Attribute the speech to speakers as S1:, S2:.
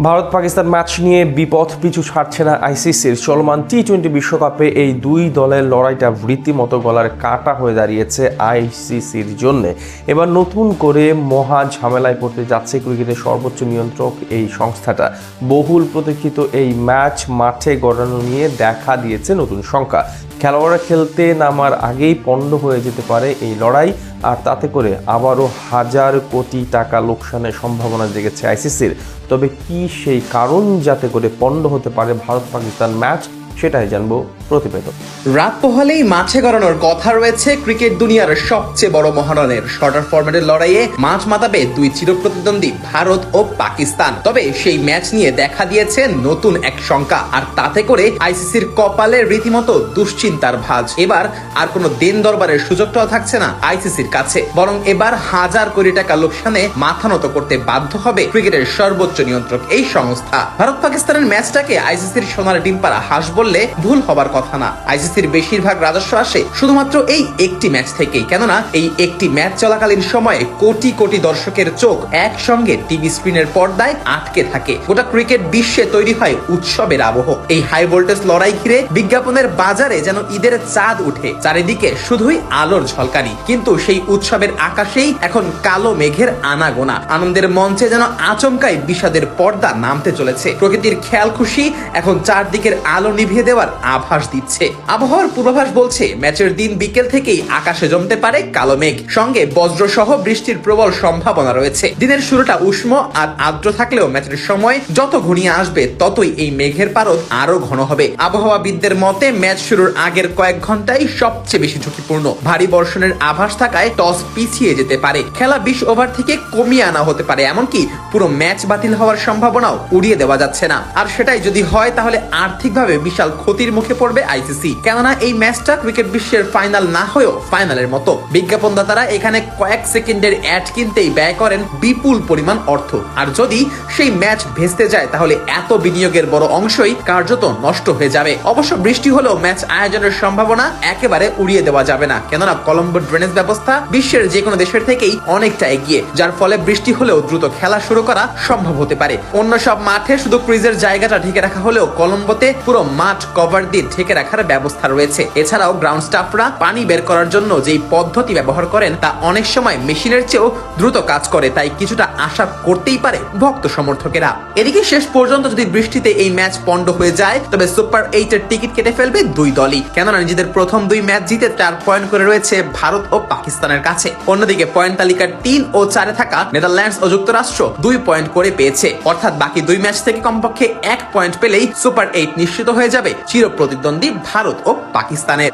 S1: Bharat Pakistan match নিয়ে বিপদ পিছু ছাড়ছে না আইসিসির। চলমান টি-20 বিশ্বকাপে এই দুই দলের লড়াইটা রীতিমতো গলার কাঁটা হয়ে দাঁড়িয়েছে আইসিসির জন্য। এবার নতুন করে মহা ঝামেলায় পড়তে যাচ্ছে ক্রিকেটের সর্বোচ্চ নিয়ন্ত্রক এই সংস্থাটা। বহুল প্রতীক্ষিত এই ম্যাচ মাঠে গড়ানো নিয়ে দেখা দিয়েছে নতুন শঙ্কা। খেলোয়াড়রা খেলতে নামার আগেই পণ্ড হয়ে যেতে পারে এই লড়াই, আর তাতে করে আবারও হাজার কোটি টাকা লোকসানের সম্ভাবনা জেগেছে আইসিসির। তবে কি সেই কারণ যাতে করে পণ্ড হতে পারে ভারত পাকিস্তান ম্যাচ, সেটাই জানবো প্রতিবেদন।
S2: রাত পোহালেই মাঠে গড়ানোর কথা রয়েছে ক্রিকেট দুনিয়ার সবচেয়ে বড় মহারণের। শর্টার ফরম্যাটের লড়াইয়ে মাঠ মাতাবে দুই চিরপ্রতিদ্বন্দ্বী ভারত ও পাকিস্তান। তবে সেই ম্যাচ নিয়ে দেখা দিয়েছে নতুন এক শঙ্কা, আর তাতে করে আইসিসির কপালে রীতিমতো দুশ্চিন্তার ভাঁজ। এবার আর কোনো দেন দরবারের সুযোগটাও থাকছে না আইসিসির কাছে, বরং এবার হাজার কোটি টাকা লোকসানে মাথা নত করতে বাধ্য হবে ক্রিকেটের সর্বোচ্চ নিয়ন্ত্রক এই সংস্থা। ভারত পাকিস্তানের ম্যাচটাকে আইসিসির সোনার ডিমপাড়া হাঁস বললে ভুল হবার কথা না। আইসিসির বেশিরভাগ রাজস্ব আসে শুধুমাত্র এই একটি ম্যাচ থেকেই, কেননা এই একটি ম্যাচ চলাকালীন সময়ে কোটি কোটি দর্শকের চোখ একসঙ্গে টিভি স্ক্রিনের পর্দায় আটকে থাকে। গোটা ক্রিকেট বিশ্বে তৈরি হয় উৎসবের আবহ। এই হাই ভোল্টেজ লড়াই ঘিরে বিজ্ঞাপনের বাজারে যেন ঈদের চাঁদ উঠে, চারিদিকে শুধুই আলোর ঝলকানি। কিন্তু সেই উৎসবের আকাশেই এখন কালো মেঘের আনাগোনা। আনন্দের মঞ্চে যেন আচমকাই বিষাদের পর্দা নামতে চলেছে। প্রকৃতির খেয়াল খুশি এখন চারদিকের আলো নিভিয়ে দেওয়ার আভাস দিচ্ছে। আবহাওয়ার পূর্বাভাস বলছে ম্যাচের দিন বিকেল থেকেই আকাশে জমতে পারে কালো মেঘ, সঙ্গে বজ্রসহ বৃষ্টির প্রবল সম্ভাবনা রয়েছে। দিনের শুরুটা উষ্ণ আর আর্দ্র থাকলেও ম্যাচের সময় যত ঘনিয়ে আসবে ততই এই মেঘের পারদ আরো ঘন হবে। আবহাওয়াবিদদের মতে ম্যাচ শুরুর আগের কয়েক ঘন্টাই সবচেয়ে বেশি ঝুঁকিপূর্ণ। ভারী বর্ষণের আভাস থাকায় টস পিছিয়ে যেতে পারে, খেলা 20 ওভার থেকে কমিয়ে আনা হতে পারে, এমনকি পুরো ম্যাচ বাতিল হওয়ার সম্ভাবনাও উড়িয়ে দেওয়া যাচ্ছে না। আর সেটাই যদি হয় তাহলে আর্থিকভাবে বিশাল ক্ষতির মুখে পড়বে আইসিসি, কেননা এই ম্যাচটা ক্রিকেট বিশ্বের ফাইনাল না হয়েও ফাইনালের মতো। বিজ্ঞাপনদাতারা এখানে কয়েক সেকেন্ডের অ্যাড কিনতেই ব্যয় করেন বিপুল পরিমাণ অর্থ, আর যদি সেই ম্যাচ ভেস্তে যায় তাহলে এত বিনিয়োগের বড় অংশই কার্যত নষ্ট হয়ে যাবে। অবশ্য বৃষ্টি হলেও ম্যাচ আয়োজনের সম্ভাবনা একেবারে উড়িয়ে দেওয়া যাবে না, কেননা কলম্বো ড্রেনেজ ব্যবস্থা বিশ্বের যে কোনো দেশের থেকেই অনেকটা এগিয়ে, যার ফলে বৃষ্টি হলেও দ্রুত খেলা শুরু করা সম্ভব হতে পারে। অন্য সব মাঠে শুধু ক্রিজের জায়গাটা ঢেকে রাখা হলেও কলম্বোতে পুরো মাঠ কভার দিয়ে ঢেকে রাখার ব্যবস্থা রয়েছে। এছাড়াও গ্রাউন্ড স্টাফরা পানি বের করার জন্য যেই পদ্ধতি ব্যবহার করেন তা অনেক সময় মেশিনের চেয়েও দ্রুত কাজ করে, তাই কিছুটা আশা করতেই পারে ভক্ত সমর্থকেরা। এদিকে শেষ পর্যন্ত যদি বৃষ্টিতে এই ম্যাচ পণ্ড হয়ে যায় তবে সুপার 8 এর টিকিট কেটে ফেলবে দুই দলই, কেননা নিজেদের প্রথম দুই ম্যাচ জিতে 4 পয়েন্ট করে রয়েছে ভারত ও পাকিস্তানের কাছে। অন্যদিকে পয়েন্ট তালিকার 3 ও 4 এ থাকা নেদারল্যান্ডস ও যুক্তরাষ্ট্র 2 পয়েন্ট করে পেয়েছে, অর্থাৎ বাকি দুই ম্যাচ থেকে কমপক্ষে 1 পয়েন্ট পেলেই সুপার 8 নিশ্চিত হয়ে যাবে চিরপ্রতিদ্বন্দ্বী ভারত ও পাকিস্তানের।